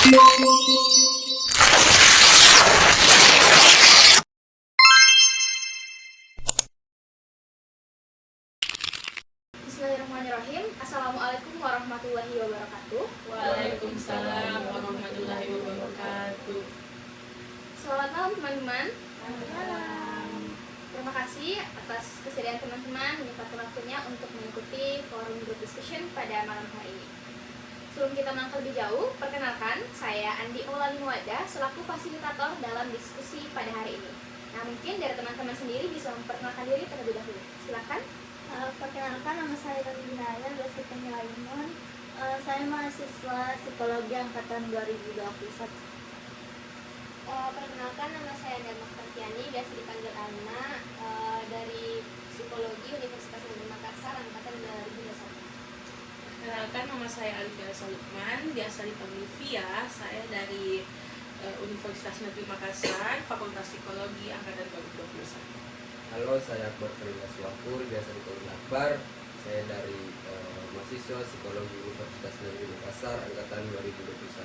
Bismillahirrahmanirrahim. Assalamualaikum warahmatullahi wabarakatuh. Waalaikumsalam warahmatullahi wabarakatuh. Selamat malam teman-teman. Malam. Terima kasih atas kesediaan teman-teman menyempatkan waktunya untuk mengikuti forum group discussion pada malam hari ini. Sebelum kita melangkah lebih jauh, perkenalkan saya Andi Maulani Muwaddah selaku fasilitator dalam diskusi pada hari ini. Nah, mungkin dari teman-teman sendiri bisa memperkenalkan diri terlebih dahulu. Silakan. Perkenalkan, nama saya Rani Binaya, dosen Penilaian. Saya mahasiswa psikologi angkatan 2021. Perkenalkan, nama saya Dharma Kartiani, biasa dipanggil Anna, dari psikologi Universitas Negeri Makassar angkatan 2021. Perkenalkan, nama saya Alifia Salukman, biasa dipanggil Via. Saya dari Universitas Negeri Makassar, Fakultas Psikologi angkatan 2021. Halo, saya Akbar Farida Suwakur, biasa dipanggil Akbar. Saya dari mahasiswa psikologi Universitas Negeri Makassar angkatan 2021.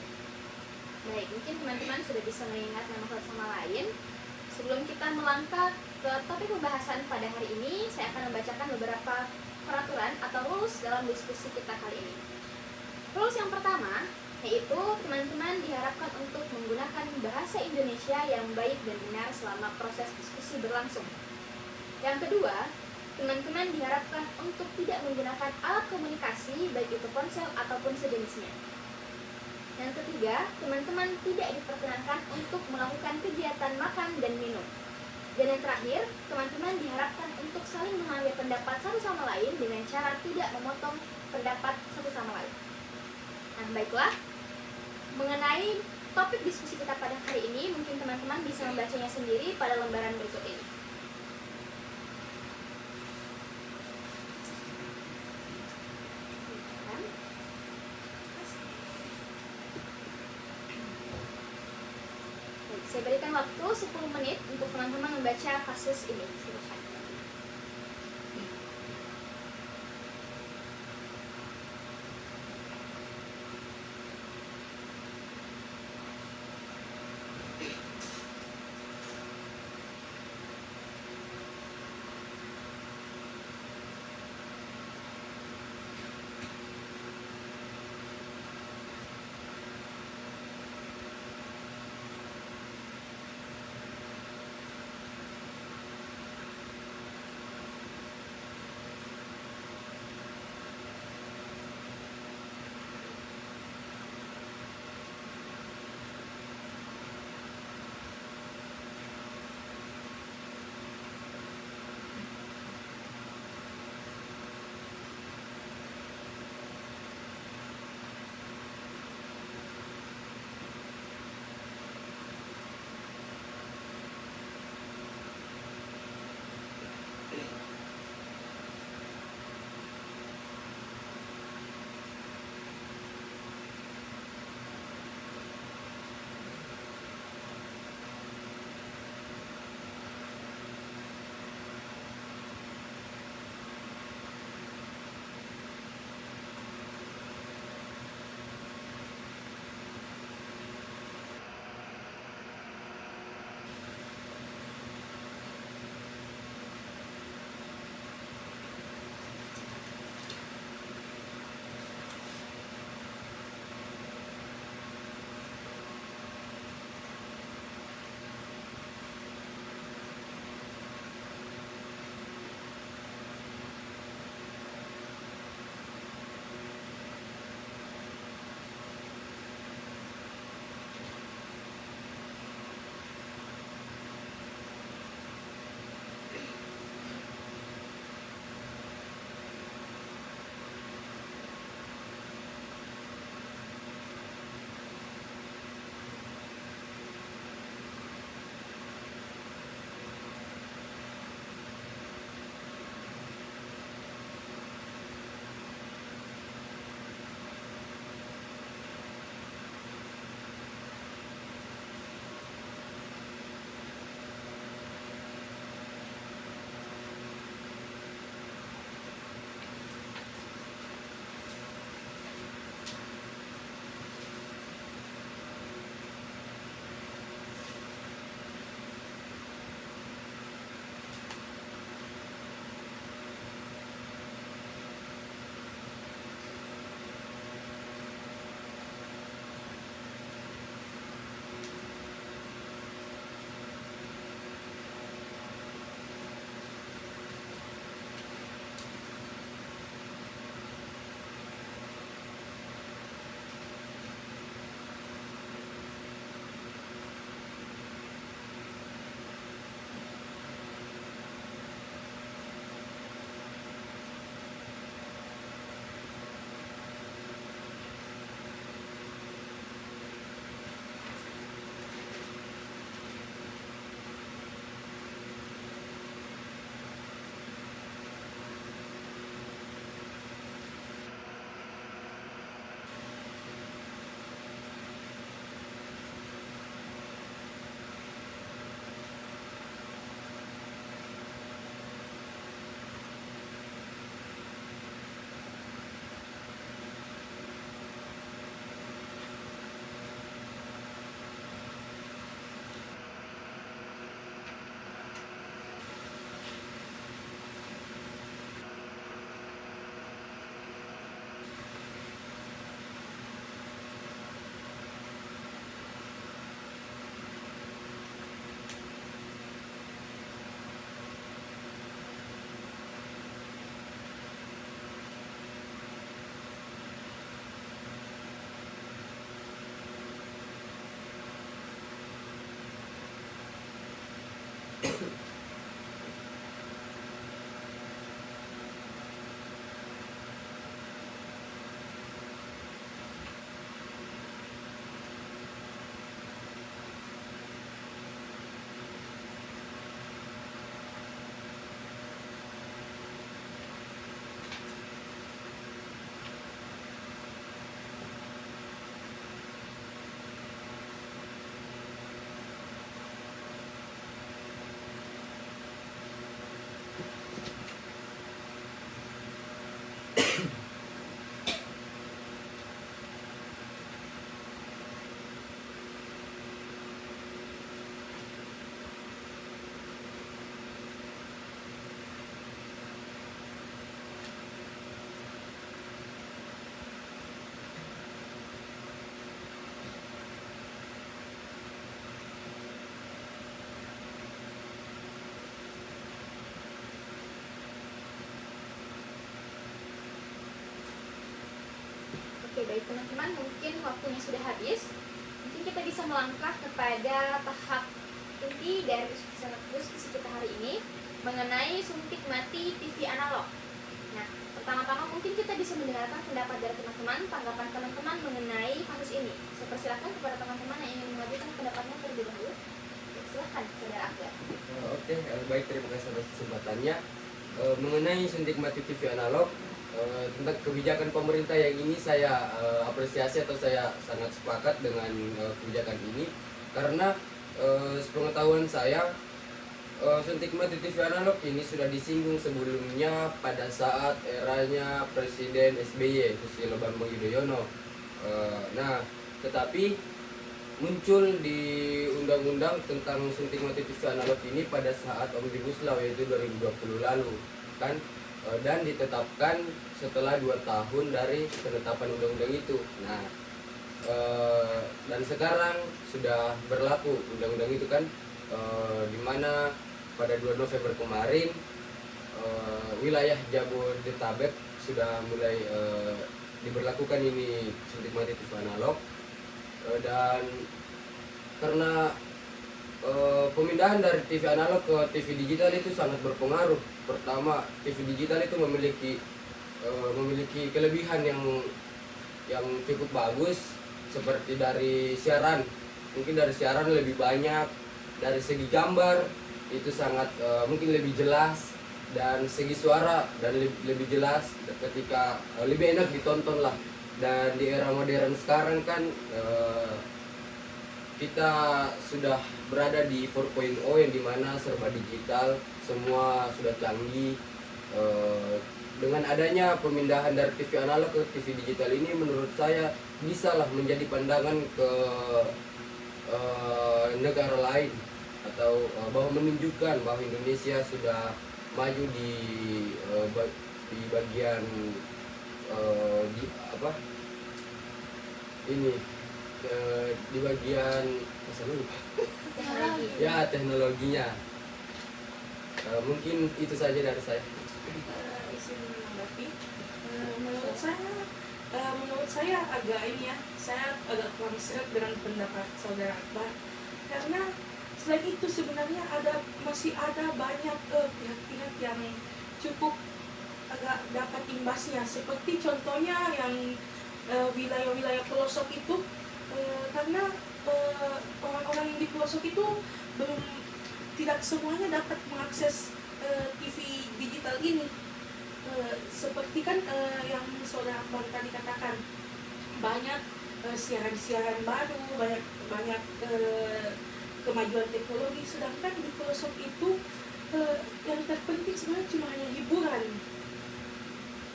Baik, mungkin teman-teman sudah bisa mengingat nama satu sama lain. Sebelum kita melangkah ke topik pembahasan pada hari ini, saya akan membacakan beberapa peraturan atau rules dalam diskusi kita kali ini. Rules yang pertama, yaitu teman-teman diharapkan untuk menggunakan bahasa Indonesia yang baik dan benar selama proses diskusi berlangsung. Yang kedua, teman-teman diharapkan untuk tidak menggunakan alat komunikasi, baik itu ponsel ataupun sejenisnya. Yang ketiga, teman-teman tidak diperkenankan untuk melakukan kegiatan makan dan minum. Dan yang terakhir, teman-teman diharapkan untuk saling mengambil pendapat satu sama lain dengan cara tidak memotong pendapat satu sama lain. Nah, baiklah, mengenai topik diskusi kita pada hari ini, mungkin teman-teman bisa membacanya sendiri pada lembaran berikut ini. Saya berikan waktu 10 menit untuk teman-teman membaca kasus ini. Silakan. baik teman-teman, mungkin waktunya sudah habis. Mungkin kita bisa melangkah kepada tahap inti dari diskusi kita hari ini mengenai suntik mati TV analog. Nah, pertama-tama mungkin kita bisa mendengarkan pendapat dari teman-teman, tanggapan teman-teman mengenai kasus ini. Saya persilakan kepada teman-teman yang ingin mengajukan pendapatnya terlebih dahulu. Silahkan, saudara Akbar. Oke, baik, terima kasih atas kesempatannya. Mengenai suntik mati TV analog, tentang kebijakan pemerintah yang ini saya apresiasi atau saya sangat sepakat dengan kebijakan ini, karena sepengetahuan saya suntik mati TV analog ini sudah disinggung sebelumnya pada saat eranya Presiden SBY Susilo Bambang Yudhoyono. Nah, tetapi muncul di undang-undang tentang suntik mati TV analog ini pada saat Omnibus Law, yaitu 2020 lalu kan, dan ditetapkan setelah 2 tahun dari penetapan undang-undang itu. Nah, dan sekarang sudah berlaku undang-undang itu kan, di mana pada 2 November kemarin wilayah Jabodetabek sudah mulai diberlakukan ini suntik mati TV analog. Dan karena pemindahan dari TV analog ke TV digital itu sangat berpengaruh. Pertama, TV digital itu memiliki kelebihan yang cukup bagus, seperti dari siaran. Mungkin dari siaran lebih banyak, dari segi gambar itu sangat mungkin lebih jelas, dan segi suara dan lebih jelas, ketika lebih enak ditonton lah. Dan di era modern sekarang kan kita sudah berada di 4.0 yang dimana serba digital, semua sudah canggih. Dengan adanya pemindahan dari TV analog ke TV digital ini, menurut saya bisalah menjadi pandangan ke negara lain, atau bahwa menunjukkan bahwa Indonesia sudah maju di bagian di apa ini di bagian Teknologi. ya teknologinya. Mungkin itu saja dari saya. Izin menanggapi. Menurut saya agak ini ya, saya agak kurang serap dengan pendapat saudara Akbar, karena selain itu sebenarnya masih ada banyak pihak-pihak yang cukup agak dapat imbasnya, seperti contohnya yang wilayah-wilayah pelosok itu, karena orang-orang di pelosok itu tidak semuanya dapat mengakses TV digital ini. Seperti kan yang saudara Akbar tadi katakan, banyak siaran-siaran baru, banyak kemajuan teknologi, sedangkan di pelosok itu yang terpenting sebenarnya cuma hanya hiburan.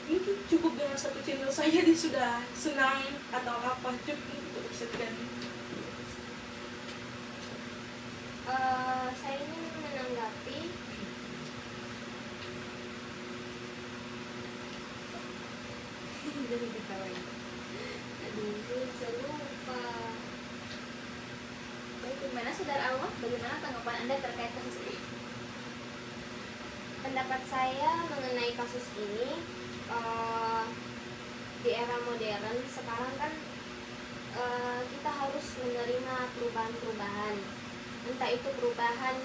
Mungkin cukup dengan satu channel saja dia sudah senang atau apa, cukup untuk sekian. Saya ingin menanggapi dari diketahui. Aduh, saya lupa. Baik, bagaimana saudara Alma? Bagaimana tanggapan Anda terkait kasus ini? Pendapat saya mengenai kasus ini, di era modern sekarang kan kita harus menerima perubahan-perubahan, entah itu perubahan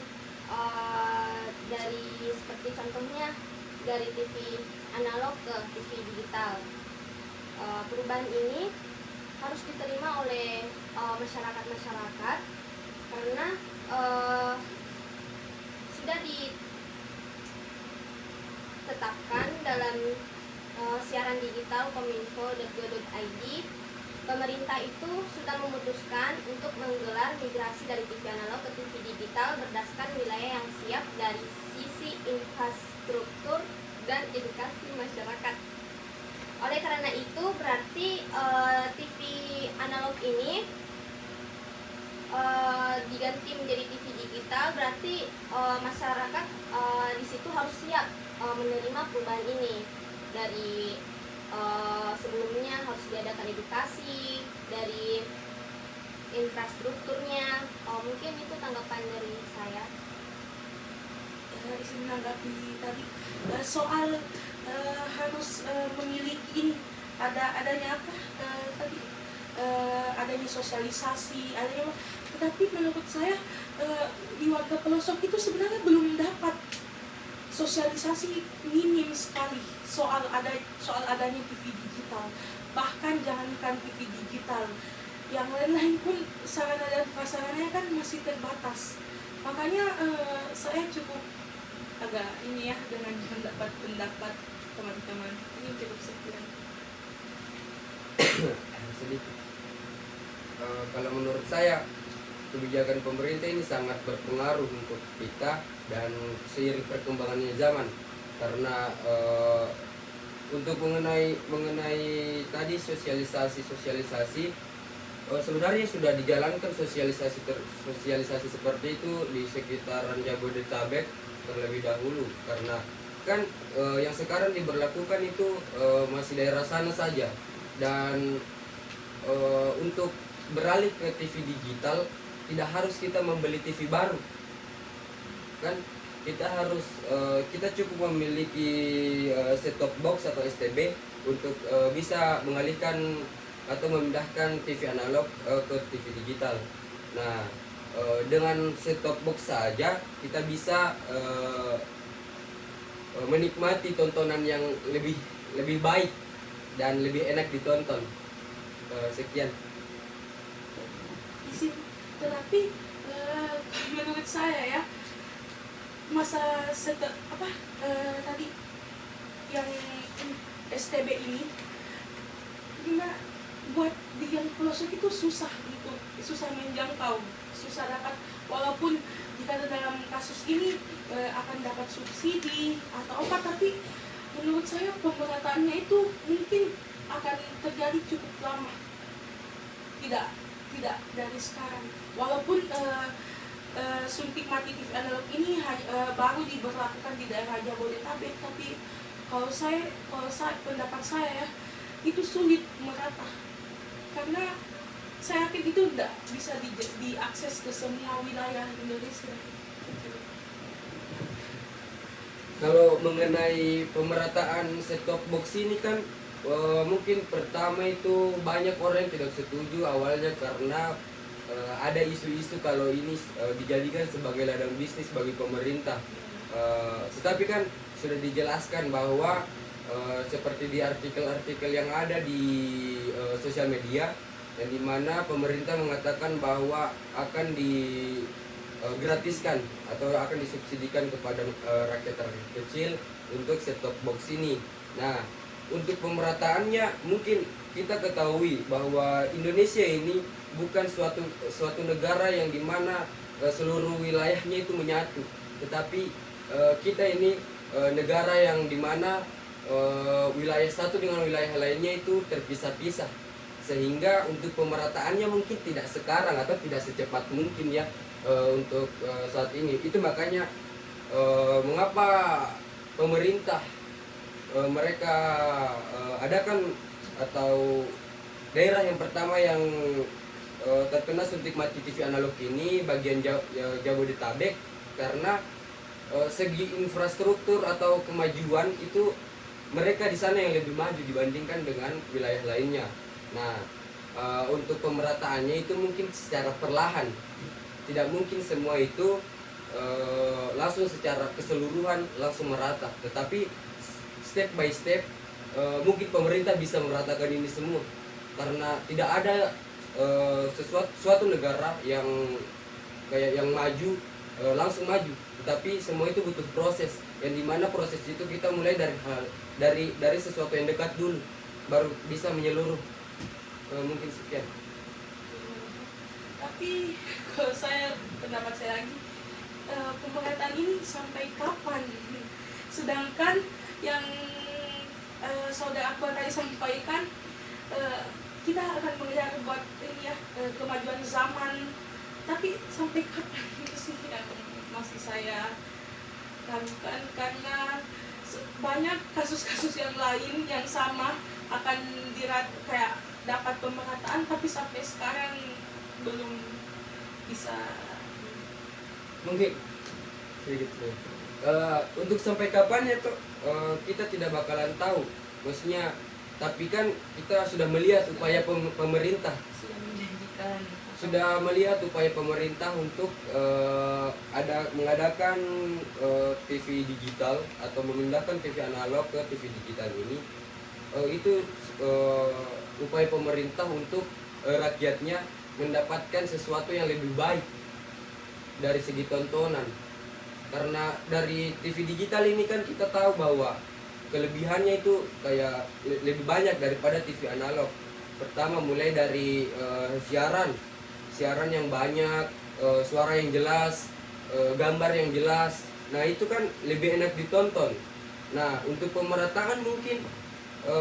dari seperti contohnya dari TV analog ke TV digital. Perubahan ini harus diterima oleh masyarakat karena sudah ditetapkan dalam siaran digital kominfo.go.id. Pemerintah itu sudah memutuskan untuk menggelar migrasi dari TV analog ke TV digital berdasarkan wilayah yang siap dari sisi infrastruktur dan edukasi masyarakat. Oleh karena itu berarti TV analog ini diganti menjadi TV digital, berarti masyarakat di situ harus siap menerima perubahan ini. Dari sebelumnya harus diadakan edukasi dari infrastrukturnya. Mungkin itu tanggapan dari saya. Izin menanggapi tadi soal harus memiliki adanya apa tadi adanya sosialisasi, adanya, tetapi menurut saya di warga pelosok itu sebenarnya belum dapat sosialisasi, minim sekali soal adanya TV digital. Bahkan jangankan TV digital, yang lain-lain pun sarana dan prasarananya kan masih terbatas. Makanya saya cukup agak ini ya dengan pendapat teman-teman. Ini cukup sekian. Sedikit. Kalau menurut saya kebijakan pemerintah ini sangat berpengaruh untuk kita dan seiring perkembangannya zaman, karena untuk mengenai tadi sosialisasi sebenarnya sudah dijalankan sosialisasi seperti itu di sekitaran Jabodetabek terlebih dahulu, karena kan yang sekarang diberlakukan itu masih daerah sana saja, dan untuk beralih ke TV digital tidak harus kita membeli TV baru, kan kita cukup memiliki set top box atau STB untuk bisa mengalihkan atau memindahkan TV analog ke TV digital. Nah, dengan set top box saja kita bisa menikmati tontonan yang lebih baik dan lebih enak ditonton. Sekian. Tetapi menurut saya ya, masa tadi yang STB ini gimana buat di yang pelosok itu susah menjangkau, susah dapat, walaupun jika dalam kasus ini akan dapat subsidi atau apa, tapi menurut saya pemerataannya itu mungkin akan terjadi cukup lama, tidak dari sekarang. Walaupun suntik mati TV analog ini baru diberlakukan di daerah Jabodetabek, tapi kalau pendapat saya ya, itu sulit merata, karena saya yakin itu tidak bisa diakses ke semua wilayah Indonesia. Kalau mengenai pemerataan set top box ini kan mungkin pertama itu banyak orang yang tidak setuju awalnya, karena ada isu-isu kalau ini dijadikan sebagai ladang bisnis bagi pemerintah. Tetapi kan sudah dijelaskan bahwa seperti di artikel-artikel yang ada di sosial media, yang dimana pemerintah mengatakan bahwa akan digratiskan atau akan disubsidikan kepada rakyat kecil untuk set top box ini. Nah, untuk pemerataannya mungkin kita ketahui bahwa Indonesia ini bukan suatu negara yang dimana seluruh wilayahnya itu menyatu, tetapi kita ini negara yang dimana wilayah satu dengan wilayah lainnya itu terpisah-pisah, sehingga untuk pemerataannya mungkin tidak sekarang atau tidak secepat mungkin ya untuk saat ini. Itu makanya mengapa pemerintah mereka adakan atau daerah yang pertama yang terkena suntik mati TV analog ini bagian Jabodetabek, karena segi infrastruktur atau kemajuan itu mereka di sana yang lebih maju dibandingkan dengan wilayah lainnya. Nah, untuk pemerataannya itu mungkin secara perlahan, tidak mungkin semua itu langsung secara keseluruhan langsung merata, tetapi step by step mungkin pemerintah bisa meratakan ini semua, karena tidak ada suatu negara yang kayak yang maju langsung maju, tetapi semua itu butuh proses, yang dimana proses itu kita mulai dari sesuatu yang dekat dulu baru bisa menyeluruh. Mungkin sekian. Tapi kalau pendapat saya lagi, pemerataan ini sampai kapan? Sedangkan yang saudara Akbar tadi sampaikan, kita akan mengejar buat ini ya, kemajuan zaman, tapi sampai kapan itu sih yang masih saya lakukan, karena banyak kasus-kasus yang lain yang sama akan kayak dapat pemerataan, tapi sampai sekarang belum bisa. Mungkin sedikit untuk sampai kapan ya tuh kita tidak bakalan tahu. Maksudnya tapi kan kita sudah melihat upaya pemerintah Sudah menjanjikan. untuk mengadakan TV digital atau memindahkan TV analog ke TV digital ini. Itu upaya pemerintah untuk rakyatnya mendapatkan sesuatu yang lebih baik dari segi tontonan. Karena dari TV digital ini kan kita tahu bahwa kelebihannya itu kayak lebih banyak daripada TV analog. Pertama mulai dari siaran yang banyak, suara yang jelas, gambar yang jelas. Nah itu kan lebih enak ditonton. Nah untuk pemerataan mungkin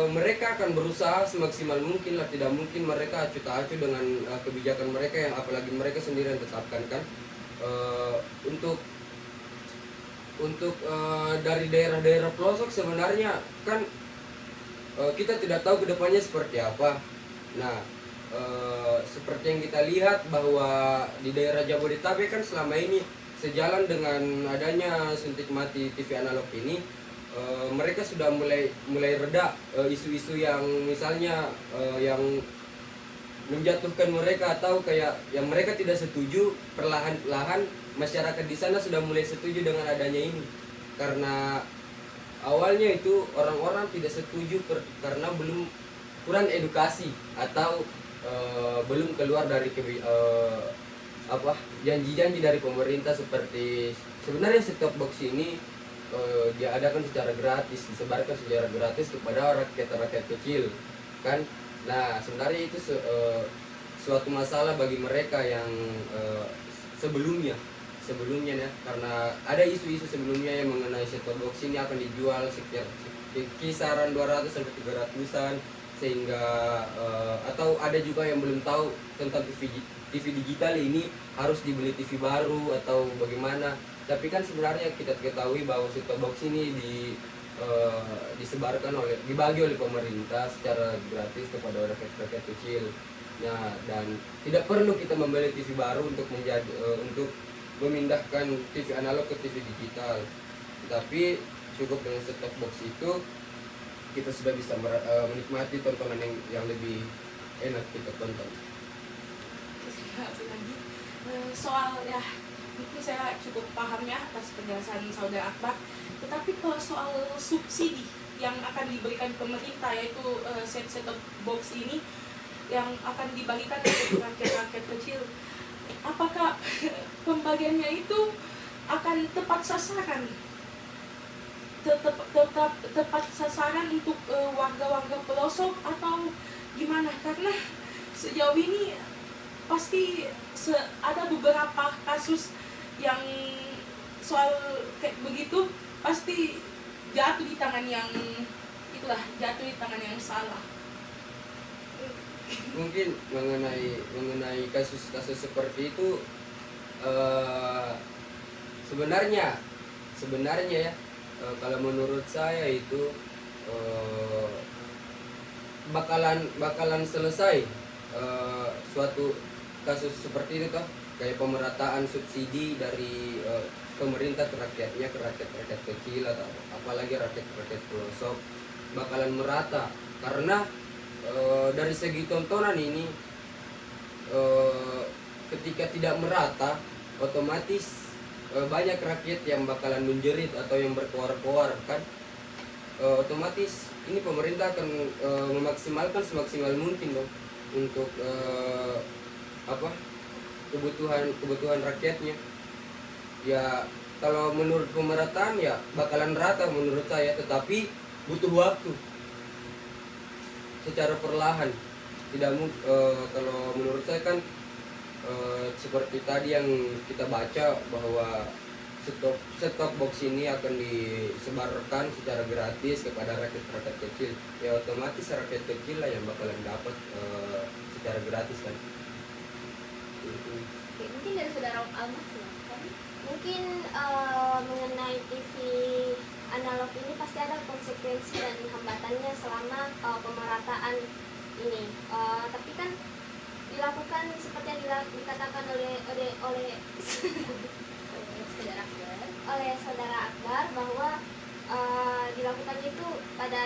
mereka akan berusaha semaksimal mungkin lah. Tidak mungkin mereka acuh-acuh dengan kebijakan mereka yang apalagi mereka sendiri yang tetapkan kan. Untuk dari daerah-daerah pelosok sebenarnya kan kita tidak tahu kedepannya seperti apa. Nah seperti yang kita lihat bahwa di daerah Jabodetabek kan selama ini sejalan dengan adanya suntik mati TV analog ini, mereka sudah mulai reda isu-isu yang misalnya yang menjatuhkan mereka atau kayak yang mereka tidak setuju. Perlahan-lahan masyarakat di sana sudah mulai setuju dengan adanya ini, karena awalnya itu orang-orang tidak setuju karena belum kurang edukasi atau belum keluar dari janji-janji dari pemerintah. Seperti sebenarnya set-top box ini diadakan secara gratis, disebarkan secara gratis kepada rakyat kecil kan. Nah sebenarnya itu suatu masalah bagi mereka yang sebelumnya ya, karena ada isu-isu sebelumnya yang mengenai set-top box ini akan dijual sekitar kisaran 200 sampai 300-an, sehingga atau ada juga yang belum tahu tentang TV digital ini harus dibeli TV baru atau bagaimana. Tapi kan sebenarnya kita ketahui bahwa set-top box ini dibagi oleh pemerintah secara gratis kepada rakyat kecil. Nah, dan tidak perlu kita membeli TV baru untuk memindahkan TV analog ke TV digital. Tapi cukup dengan set-top box itu kita sudah bisa menikmati tontonan yang lebih enak kita tonton. Lagi soal ya, mungkin saya cukup paham ya atas penjelasan Saudara Akbar. Tetapi kalau soal subsidi yang akan diberikan pemerintah, yaitu set-top box ini yang akan dibagikan untuk rakyat kecil, apakah pembagiannya itu akan tepat sasaran? Tepat sasaran untuk warga-warga pelosok atau gimana? Karena sejauh ini pasti ada beberapa kasus yang soal kayak begitu pasti jatuh di tangan yang salah. Mungkin mengenai kasus-kasus seperti itu sebenarnya ya, kalau menurut saya itu bakalan selesai suatu kasus seperti itu toh, kayak pemerataan subsidi dari pemerintah ke rakyatnya, ke rakyat kecil atau apalagi rakyat pelosok bakalan merata. Karena dari segi tontonan ini ketika tidak merata, otomatis banyak rakyat yang bakalan menjerit atau yang berkoar-koar kan. Otomatis ini pemerintah akan memaksimalkan semaksimal mungkin dong untuk kebutuhan rakyatnya. Ya kalau menurut pemerataan ya bakalan rata menurut saya, tetapi butuh waktu secara perlahan. Tidak kalau menurut saya kan seperti tadi yang kita baca bahwa set-top box ini akan disebarkan secara gratis kepada rakyat kecil. Ya otomatis rakyat kecil lah yang bakalan dapat secara gratis kan. Oke, mungkin dari saudara Almas silahkan. Mungkin mengenai TV analog ini pasti ada konsekuensi dan hambatannya selama pemerataan ini. Tapi kan dilakukan seperti yang dikatakan oleh saudara Akbar bahwa dilakukannya itu pada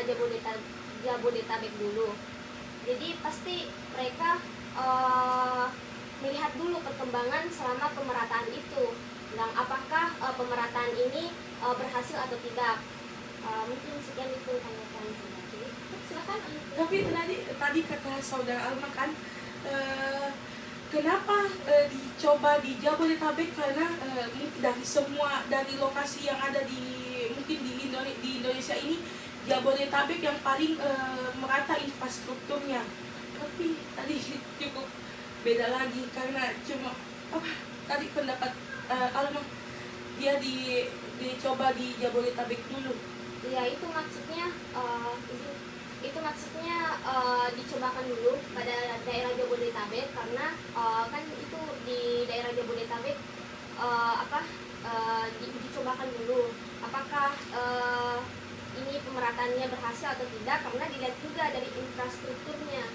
Jabodetabek dulu. Jadi pasti mereka melihat dulu perkembangan selama pemerataan itu, dan apakah pemerataan ini berhasil atau tidak. Mungkin sekian itu tanggapan saya. Jadi silakan. Tapi tadi kata saudara Alma kan, kenapa dicoba di Jabodetabek, karena dari lokasi yang ada mungkin di Indonesia ini, Jabodetabek yang paling merata infrastrukturnya. Tapi tadi cukup beda lagi, karena cuma tadi pendapat Alma, dia dicoba di Jabodetabek dulu. Ya itu maksudnya dicobakan dulu pada daerah Jabodetabek, karena kan itu di daerah Jabodetabek dicobakan dulu apakah ini pemerataannya berhasil atau tidak, karena dilihat juga dari infrastrukturnya.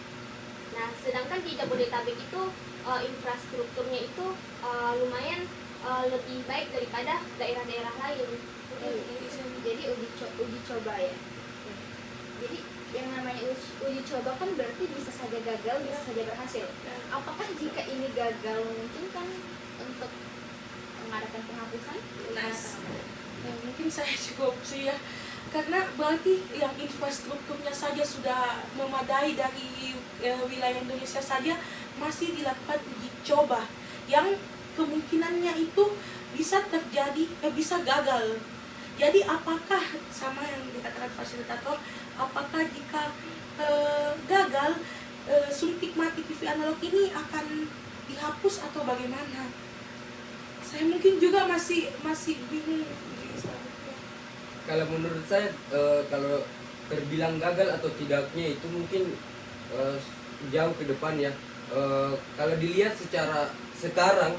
Nah, sedangkan di Jabodetabek itu infrastrukturnya itu lumayan lebih baik daripada daerah-daerah lain. Jadi uji coba ya. Jadi yang namanya uji coba kan berarti bisa saja gagal, bisa saja berhasil. Apakah jika ini gagal mungkin kan untuk mengadakan penghapusan? Mungkin saya cukup sih ya, karena berarti yang infrastrukturnya saja sudah memadai dari wilayah Indonesia saja masih dilakukan uji coba, yang kemungkinannya itu bisa terjadi, bisa gagal. Jadi apakah sama yang dikatakan fasilitator, apakah jika gagal suntik mati TV analog ini akan dihapus atau bagaimana? Saya mungkin juga masih bingung. Kalau menurut saya kalau terbilang gagal atau tidaknya itu mungkin jauh ke depan ya. Kalau dilihat secara sekarang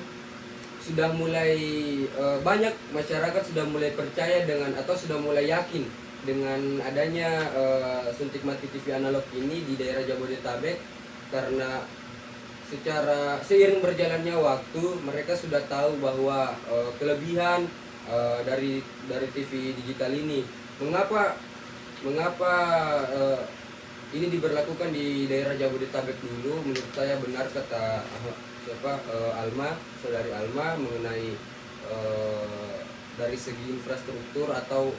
sudah mulai banyak masyarakat sudah mulai percaya dengan atau sudah mulai yakin dengan adanya suntik mati TV analog ini di daerah Jabodetabek, karena secara seiring berjalannya waktu mereka sudah tahu bahwa kelebihan dari TV digital ini. Mengapa ini diberlakukan di daerah Jabodetabek dulu? Menurut saya benar kata Alma, saudari Alma, mengenai dari segi infrastruktur atau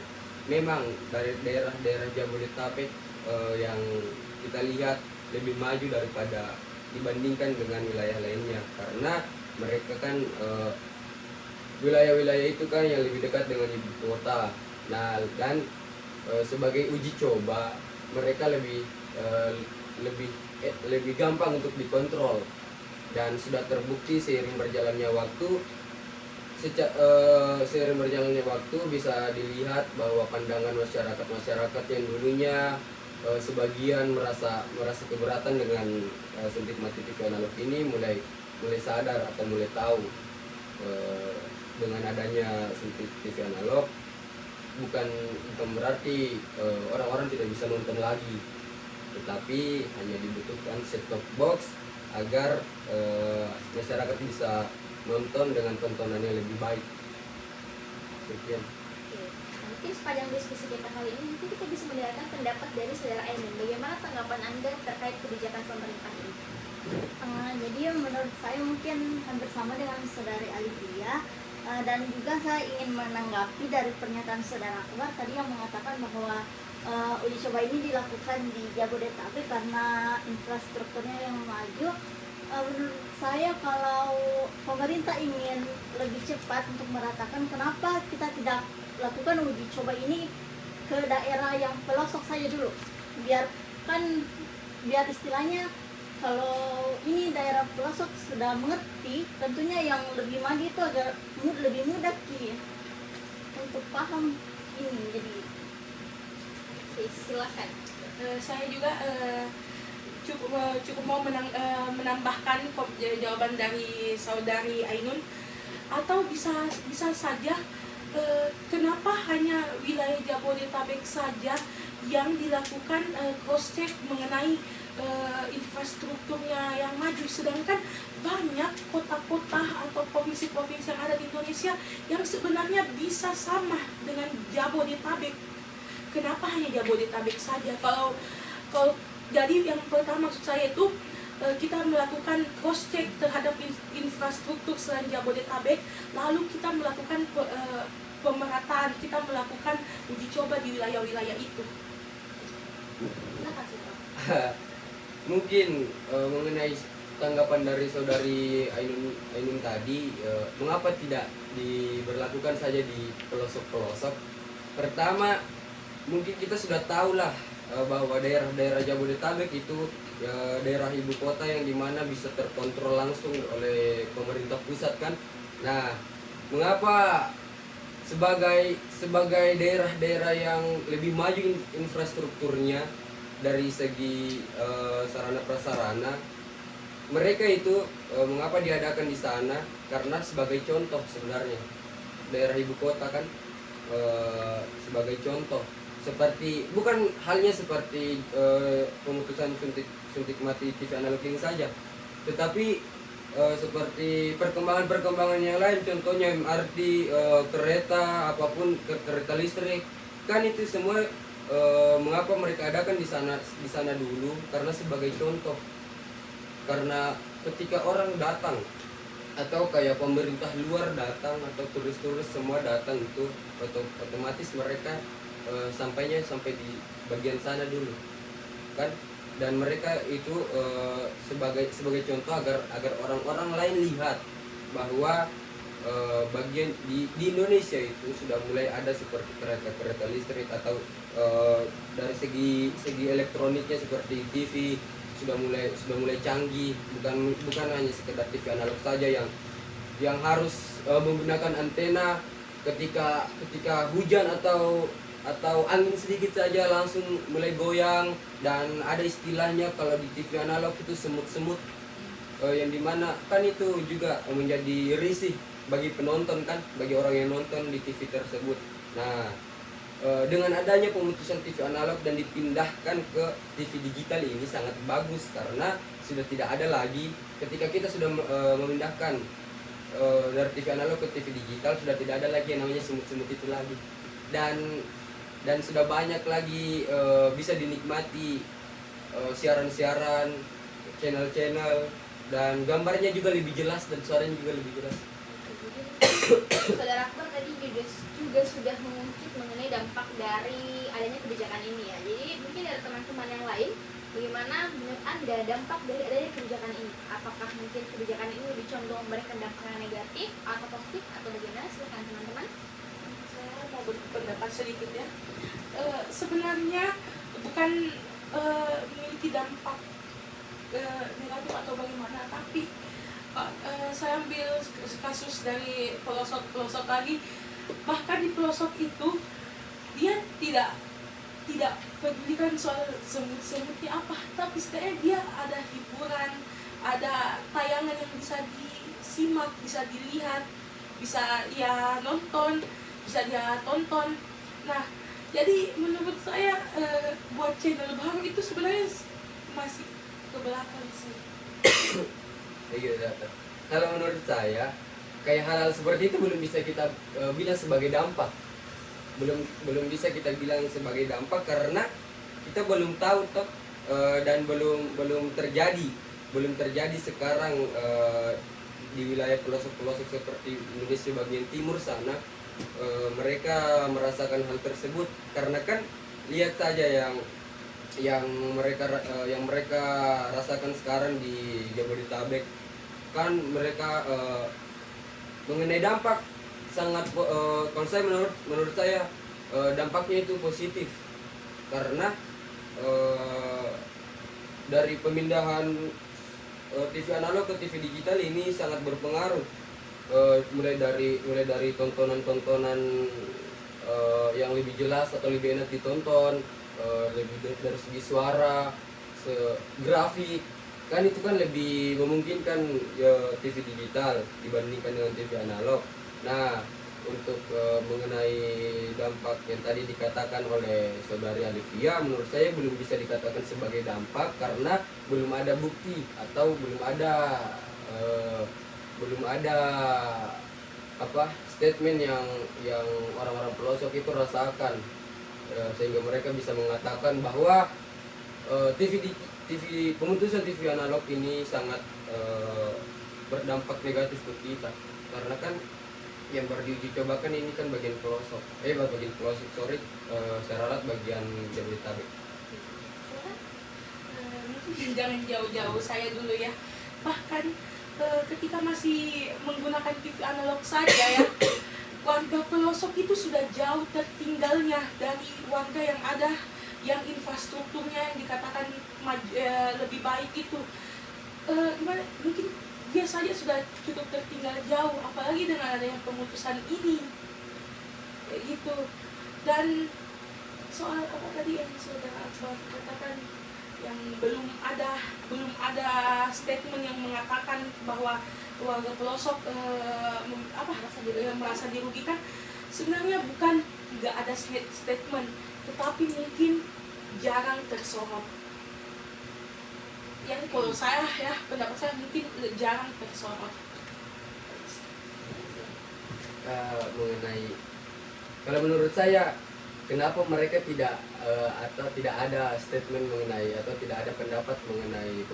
memang dari daerah Jabodetabek yang kita lihat lebih maju daripada dibandingkan dengan wilayah lainnya, karena mereka kan wilayah-wilayah itu kan yang lebih dekat dengan ibu kota. Nah, dan sebagai uji coba mereka lebih gampang untuk dikontrol, dan sudah terbukti seiring berjalannya waktu bisa dilihat bahwa pandangan masyarakat yang dulunya sebagian merasa keberatan dengan suntik mati TV analog ini mulai sadar atau mulai tahu dengan adanya suntik TV analog bukan berarti orang-orang tidak bisa nonton lagi, tetapi hanya dibutuhkan set-top box agar masyarakat bisa nonton dengan tontonan yang lebih baik. Sekian. Oke. Mungkin sepanjang diskusi kita kali ini mungkin kita bisa mendengarkan pendapat dari saudara Aiman. Bagaimana tanggapan Anda terkait kebijakan pemerintah ini? Jadi menurut saya mungkin hampir sama dengan saudari Alivia, dan juga saya ingin menanggapi dari pernyataan saudara Akbar tadi yang mengatakan bahwa uji coba ini dilakukan di Jabodetabek karena infrastrukturnya yang maju. Menurut saya kalau pemerintah ingin lebih cepat untuk meratakan, kenapa kita tidak lakukan uji coba ini ke daerah yang pelosok saja dulu, biar istilahnya kalau ini daerah pelosok sudah mengerti, tentunya yang lebih maju itu agak lebih mudah untuk paham ini. Jadi silakan. Saya juga cukup mau menambahkan jawaban dari saudari Ainun, atau bisa saja kenapa hanya wilayah Jabodetabek saja yang dilakukan cross check mengenai infrastrukturnya yang maju, sedangkan banyak kota-kota atau provinsi-provinsi yang ada di Indonesia yang sebenarnya bisa sama dengan Jabodetabek. Kenapa hanya Jabodetabek saja? Kalau Kalau jadi yang pertama maksud saya itu kita melakukan cross check terhadap infrastruktur selain Jabodetabek, lalu kita melakukan pemerataan, kita melakukan uji coba di wilayah-wilayah itu. Silakan, Sito. Mungkin mengenai tanggapan dari saudari Ainun tadi, mengapa tidak diberlakukan saja di pelosok-pelosok? Pertama, mungkin kita sudah tahulah bahwa daerah-daerah Jabodetabek itu daerah ibu kota yang dimana bisa terkontrol langsung oleh pemerintah pusat kan. Nah, mengapa sebagai daerah-daerah yang lebih maju infrastrukturnya dari segi sarana prasarana, mereka itu mengapa diadakan di sana? Karena sebagai contoh sebenarnya daerah ibu kota kan, sebagai contoh seperti bukan halnya seperti pemutusan suntik mati TV analog ini saja, tetapi seperti perkembangan yang lain, contohnya MRT, kereta apapun, kereta listrik kan, itu semua mengapa mereka adakan di sana dulu? Karena sebagai contoh, karena ketika orang datang atau kayak pemerintah luar datang atau turis-turis semua datang, itu otomatis mereka sampainya sampai di bagian sana dulu kan, dan mereka itu sebagai contoh agar orang-orang lain lihat bahwa bagian di Indonesia itu sudah mulai ada seperti kereta listrik atau dari segi elektroniknya seperti TV sudah mulai canggih, bukan hanya sekedar TV analog saja yang harus menggunakan antena ketika hujan atau angin sedikit saja langsung mulai goyang, dan ada istilahnya kalau di TV analog itu semut-semut, yang dimana kan itu juga menjadi risih bagi penonton kan, bagi orang yang nonton di TV tersebut. Nah, dengan adanya pemutusan TV analog dan dipindahkan ke TV digital ini sangat bagus, karena sudah tidak ada lagi ketika kita sudah memindahkan dari TV analog ke TV digital, sudah tidak ada lagi yang namanya semut-semut itu lagi, dan sudah banyak lagi bisa dinikmati siaran-siaran, channel-channel, dan gambarnya juga lebih jelas dan suaranya juga lebih jelas. Saudara Akbar tadi juga sudah mengungkit mengenai dampak dari adanya kebijakan ini ya. Jadi mungkin dari teman-teman yang lain, bagaimana menurut Anda dampak dari adanya kebijakan ini? Apakah mungkin kebijakan ini lebih condong memberikan dampak yang negatif atau positif atau bagaimana? Silakan teman-teman. Saya mau berpendapat sedikit ya. Sebenarnya bukan memiliki dampak negatif atau bagaimana, tapi saya ambil kasus dari pelosok lagi. Bahkan di pelosok itu dia tidak pedulikan soal semut-semutnya apa, tapi setidaknya dia ada hiburan, ada tayangan yang bisa disimak, bisa dilihat, bisa ya nonton, bisa dia tonton. Nah, jadi menurut saya buat channel baru itu sebenarnya masih ke belakang sih. Iya, kalau menurut saya kayak hal-hal seperti itu belum bisa kita bilang sebagai dampak, belum bisa kita bilang sebagai dampak karena kita belum tahu toh, dan belum terjadi sekarang di wilayah pelosok-pelosok seperti Indonesia bagian timur sana. Mereka merasakan hal tersebut karena kan lihat saja yang mereka rasakan sekarang di Jabodetabek kan, mereka mengenai dampak sangat kalau saya menurut saya dampaknya itu positif karena dari pemindahan TV analog ke TV digital ini sangat berpengaruh, mulai dari tontonan yang lebih jelas atau lebih enak ditonton, lebih dari segi suara, grafik kan, itu kan lebih memungkinkan ya, TV digital dibandingkan dengan TV analog. Nah, untuk mengenai dampak yang tadi dikatakan oleh saudari Alivia, menurut saya belum bisa dikatakan sebagai dampak karena belum ada bukti atau belum ada statement yang orang-orang pelosok itu rasakan, sehingga mereka bisa mengatakan bahwa TV pemutusan TV analog ini sangat berdampak negatif ke kita, karena kan yang baru diuji cobakan ini kan bagian pelosok, saya ralat bagian Jabodetabek. Mungkin jangan jauh-jauh, saya dulu ya. Bahkan ketika masih menggunakan TV analog saja ya, warga pelosok itu sudah jauh tertinggalnya dari warga yang ada, yang infrastrukturnya yang dikatakan lebih baik itu. Gimana? Mungkin dia saja sudah cukup tertinggal jauh, apalagi dengan adanya pemutusan ini, kayak gitu. Dan soal apa tadi yang saudara Akbar katakan, yang belum ada statement yang mengatakan bahwa warga pelosok merasa dirugikan. Sebenarnya bukan nggak ada statement, tetapi mungkin jarang tersorot. Yang kalau saya ya, pendapat saya mungkin jarang tersorot. Mengenai, kalau menurut saya, kenapa mereka tidak ada statement mengenai, atau tidak ada pendapat mengenai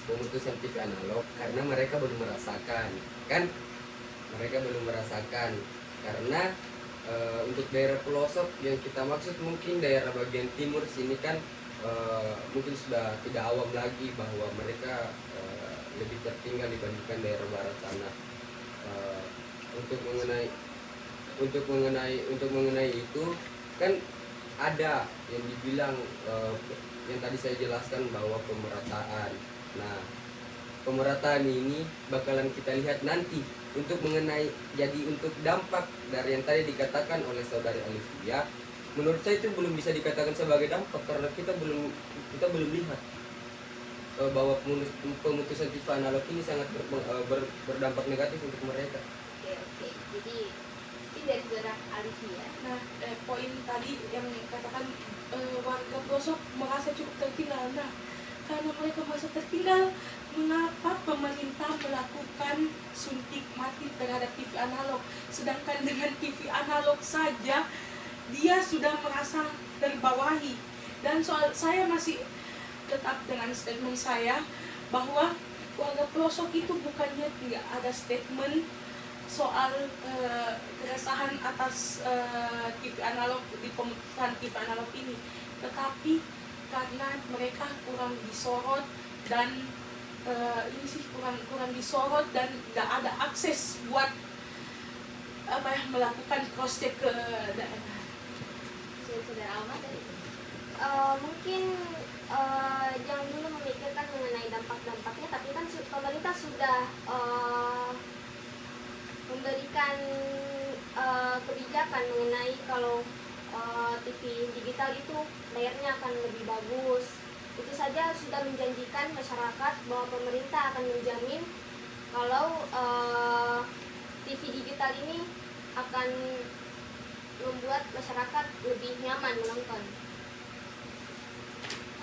pemutusan TV analog, karena mereka belum merasakan, kan? Mereka belum merasakan, karena untuk daerah pelosok yang kita maksud mungkin daerah bagian timur sini kan mungkin sudah tidak awam lagi bahwa mereka lebih tertinggal dibandingkan daerah barat sana. Untuk mengenai itu kan ada yang dibilang yang tadi saya jelaskan bahwa pemerataan. Nah, pemerataan ini bakalan kita lihat nanti. Untuk mengenai, jadi untuk dampak dari yang tadi dikatakan oleh saudari Alivia, menurut saya itu belum bisa dikatakan sebagai dampak, karena kita belum lihat bahwa pemutusan TV analog ini sangat berdampak negatif untuk mereka. Oke. Jadi mungkin dari saudara Alivia. Nah, poin tadi yang katakan warga pelosok merasa cukup tertinggal. Nah, karena mereka merasa tertinggal, mengapa pemerintah melakukan suntik mati terhadap TV analog? Sedangkan dengan TV analog saja dia sudah merasa terbawahi. Dan soal saya masih tetap dengan statement saya bahwa warga pelosok itu bukannya tidak ada statement soal keresahan atas TV analog, di pemutusan TV analog ini, tetapi karena mereka kurang disorot dan kurang disorot dan tidak ada akses buat melakukan cross check ke daerah. Saudara Alma tadi mungkin jangan dulu memikirkan mengenai dampak-dampaknya, tapi kan pemerintah sudah memberikan kebijakan mengenai kalau TV digital itu layarnya akan lebih bagus. Itu saja sudah menjanjikan masyarakat bahwa pemerintah akan menjamin kalau TV digital ini akan membuat masyarakat lebih nyaman menonton.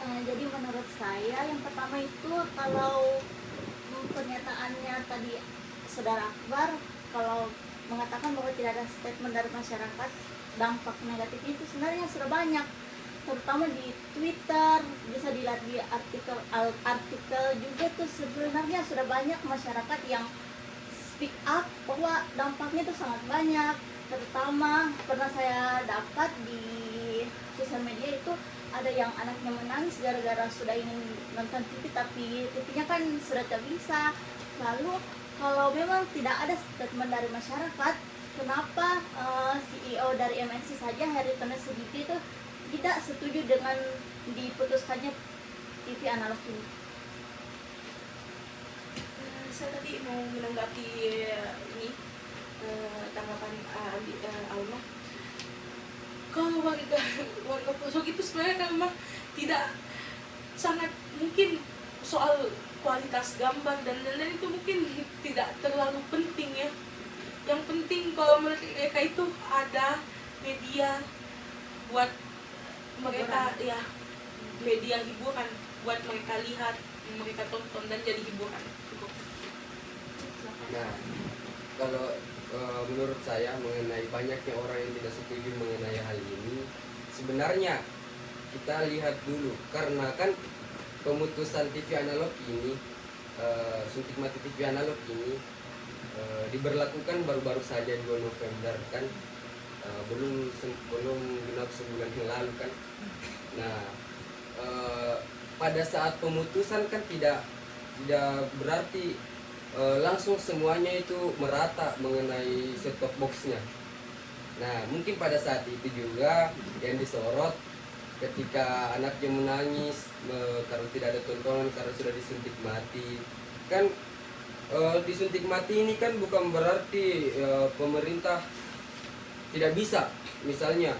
Jadi menurut saya yang pertama itu, kalau pernyataannya tadi saudara Akbar, kalau mengatakan bahwa tidak ada statement dari masyarakat, dampak negatifnya itu sebenarnya sudah banyak, terutama di Twitter, bisa dilihat di artikel juga tuh, sebenarnya sudah banyak masyarakat yang speak up bahwa dampaknya itu sangat banyak. Terutama pernah saya dapat di sosial media itu, ada yang anaknya menangis gara-gara sudah ingin nonton TV tapi TV-nya kan sudah tak bisa. Lalu kalau memang tidak ada statement dari masyarakat, kenapa CEO dari MNC saja Haritano Sudibyo itu tidak setuju dengan diputuskannya TV analog ini? Saya tadi mau menanggapi ini tanggapan Alma. Kalau warga pelosok itu sebenarnya kan memang tidak, sangat mungkin soal kualitas gambar dan lain-lain itu mungkin tidak terlalu penting ya. Yang penting kalau mereka itu ada media buat mereka ya, media hiburan buat mereka lihat, mereka tonton dan jadi hiburan. Nah, kalau menurut saya mengenai banyaknya orang yang tidak setuju mengenai hal ini, sebenarnya kita lihat dulu, karena kan pemutusan TV analog ini, suntik mati TV analog ini diberlakukan baru-baru saja 2 November kan, belum genap sebulan yang lalu kan. Nah, pada saat pemutusan kan tidak berarti langsung semuanya itu merata mengenai set-top boxnya. Nah, mungkin pada saat itu juga yang disorot ketika anaknya menangis karena tidak ada tontonan karena sudah disuntik mati. Kan disuntik mati ini kan bukan berarti pemerintah tidak bisa, misalnya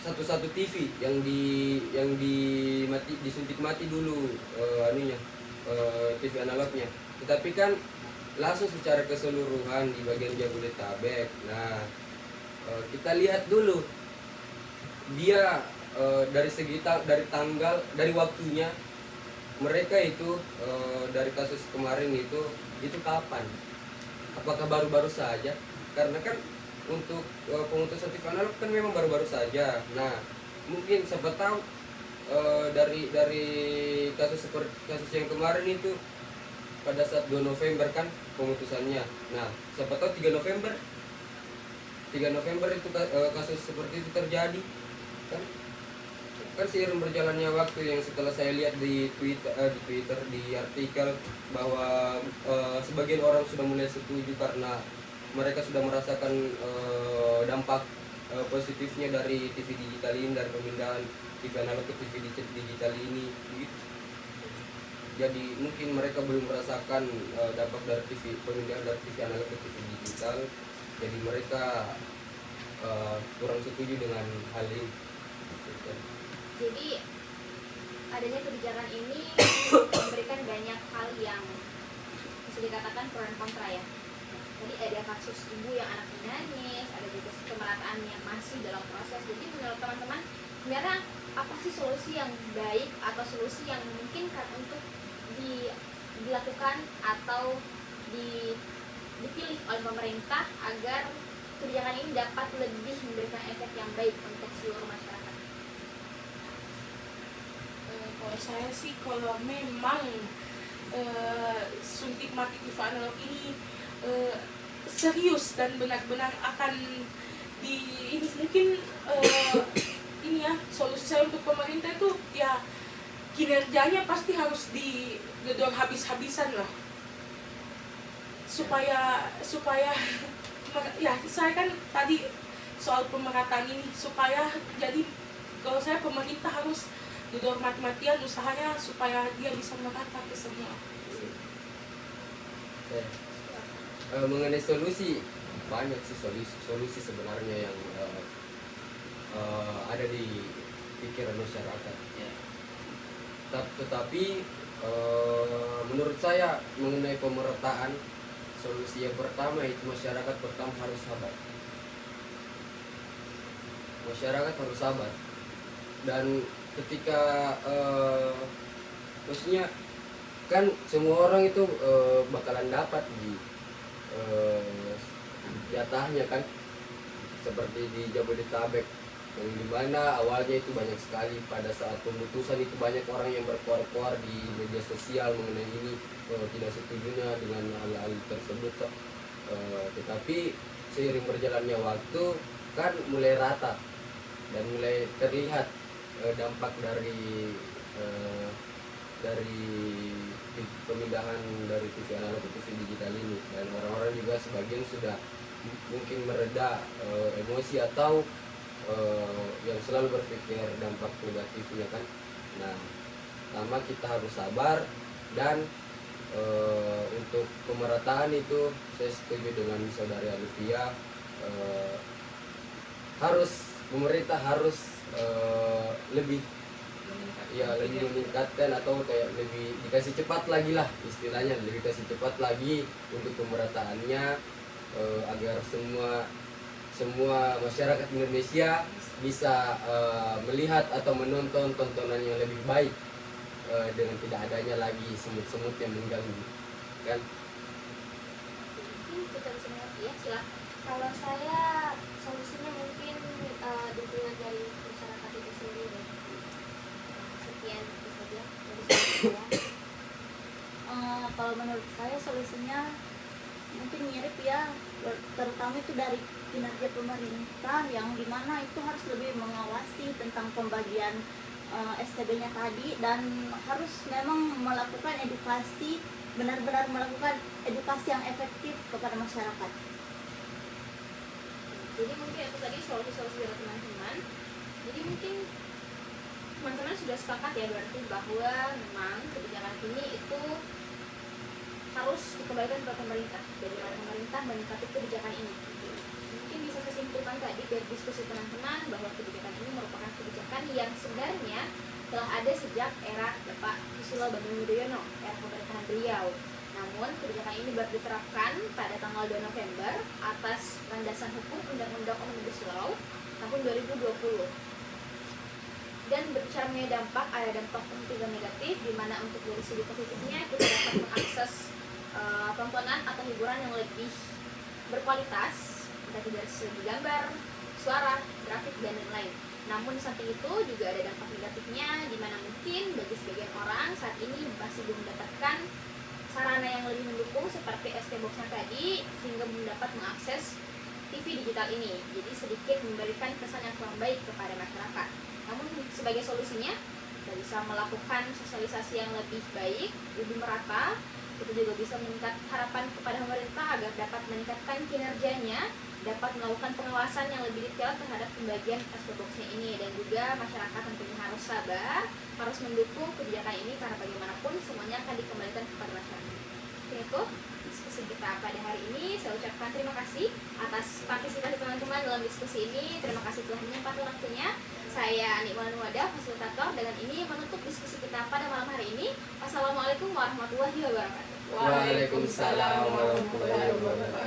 satu-satu TV yang disuntik mati dulu TV analognya, tetapi kan langsung secara keseluruhan di bagian Jabodetabek. Nah, kita lihat dulu dia dari waktunya mereka itu dari kasus kemarin itu kapan? Apakah baru-baru saja? Karena kan untuk pemutusan TV analog kan memang baru-baru saja. Nah, mungkin siapa tahu dari kasus yang kemarin itu pada saat 2 November kan pemutusannya. Nah, siapa tahu 3 November itu kasus seperti itu terjadi kan seiring berjalannya waktu, yang setelah saya lihat di Twitter di artikel bahwa sebagian orang sudah mulai setuju karena mereka sudah merasakan dampak positifnya dari TV digital ini, dari pemindahan TV analog ke TV digital ini gitu. Jadi mungkin mereka belum merasakan dampak dari pemindahan dari TV analog ke TV digital, jadi mereka kurang setuju dengan hal ini. Jadi adanya kebijakan ini memberikan banyak hal yang bisa dikatakan pro dan kontra ya. Jadi ada kasus ibu yang anaknya nangis, ada juga pemerataan yang masih dalam proses. Jadi menurut teman-teman, sebenarnya apa sih solusi yang baik atau solusi yang memungkinkan untuk dilakukan atau dipilih oleh pemerintah agar kebijakan ini dapat lebih memberikan efek yang baik untuk seluruh masyarakat? Kalau saya sih, kalau memang suntik mati TV analog ini serius dan benar-benar akan ini mungkin ini ya, solusi saya untuk pemerintah itu ya kinerjanya pasti harus digedor habis-habisan lah, supaya ya, saya kan tadi soal pemerataan ini, supaya jadi kalau saya pemerintah harus gedor mati-matian usahanya supaya dia bisa merata ke semua. Mengenai solusi, banyak sih solusi sebenarnya yang ada di pikiran masyarakat. Tetapi menurut saya mengenai pemerataan, solusi yang pertama itu masyarakat pertama harus sabar. Masyarakat harus sabar, dan ketika maksudnya kan semua orang itu bakalan dapat di jatahnya kan, seperti di Jabodetabek yang dimana awalnya itu banyak sekali pada saat pemutusan itu banyak orang yang berkoar-koar di media sosial mengenai ini, tidak setujunya dengan hal-hal tersebut. Tetapi seiring berjalannya waktu kan mulai rata dan mulai terlihat dampak dari pemindahan dari TV analog ke TV digital ini, dan orang-orang juga sebagian sudah mungkin mereda emosi atau yang selalu berpikir dampak negatifnya kan. Nah, pertama kita harus sabar, dan untuk pemerataan itu saya setuju dengan saudari Alivia, pemerintah harus lebih meningkatkan atau kayak lebih dikasih cepat lagi lah istilahnya, lebih kasih cepat lagi untuk pemerataannya, agar semua masyarakat Indonesia bisa melihat atau menonton tontonan yang lebih baik, dengan tidak adanya lagi semut-semut yang mengganggu kan. Mungkin kita bisa mengerti ya, silakan. Kalau saya solusinya mungkin dukungan dari masyarakat itu Sekian itu saja dari saya. Kalau menurut saya solusinya mungkin mirip ya, terutama itu dari kinerja pemerintah yang dimana itu harus lebih mengawasi tentang pembagian STB-nya tadi, dan harus memang melakukan edukasi, benar-benar melakukan edukasi yang efektif kepada masyarakat. Jadi mungkin itu tadi solusi-solusi dari teman-teman. Jadi mungkin teman-teman sudah sepakat ya berarti bahwa memang kebijakan ini itu harus dikembalikan ke pemerintah. Bagaimana pemerintah menyikapi kebijakan ini. Mungkin bisa saya simpulkan tadi dari diskusi teman-teman bahwa kebijakan ini merupakan kebijakan yang sebenarnya telah ada sejak era Bapak Susilo Bambang Yudhoyono, era pemerintahan beliau. Namun kebijakan ini baru diterapkan pada tanggal 2 November atas landasan hukum Undang-Undang Omnibus Law tahun 2020. Dan berbicara mengenai dampak, ada dampak positif dan negatif, di mana untuk dari segi positifnya kita dapat mengakses tontonan atau hiburan yang lebih berkualitas, entah dari segi gambar, suara, grafik, dan lain-lain. Namun di samping itu juga ada dampak negatifnya, di mana mungkin bagi sebagian orang saat ini masih belum mendapatkan sarana yang lebih mendukung seperti ST Box-nya tadi, sehingga belum dapat mengakses TV digital ini. Jadi sedikit memberikan kesan yang kurang baik kepada masyarakat. Namun sebagai solusinya, kita bisa melakukan sosialisasi yang lebih baik, lebih merata. Itu juga bisa meningkat harapan kepada pemerintah agar dapat meningkatkan kinerjanya, dapat melakukan pengawasan yang lebih detail terhadap pembagian ST Box-nya ini. Dan juga masyarakat tentunya harus sabar, harus mendukung kebijakan ini, karena bagaimanapun semuanya akan dikembalikan kepada masyarakat. Itu diskusi kita pada hari ini. Saya ucapkan terima kasih atas partisipasi teman-teman dalam diskusi ini. Terima kasih telah menyempatkan waktunya. Saya Ani Maulana, fasilitator, dengan ini menutup diskusi kita pada malam hari ini. Wassalamualaikum warahmatullahi wabarakatuh. Waalaikumsalam warahmatullahi wabarakatuh.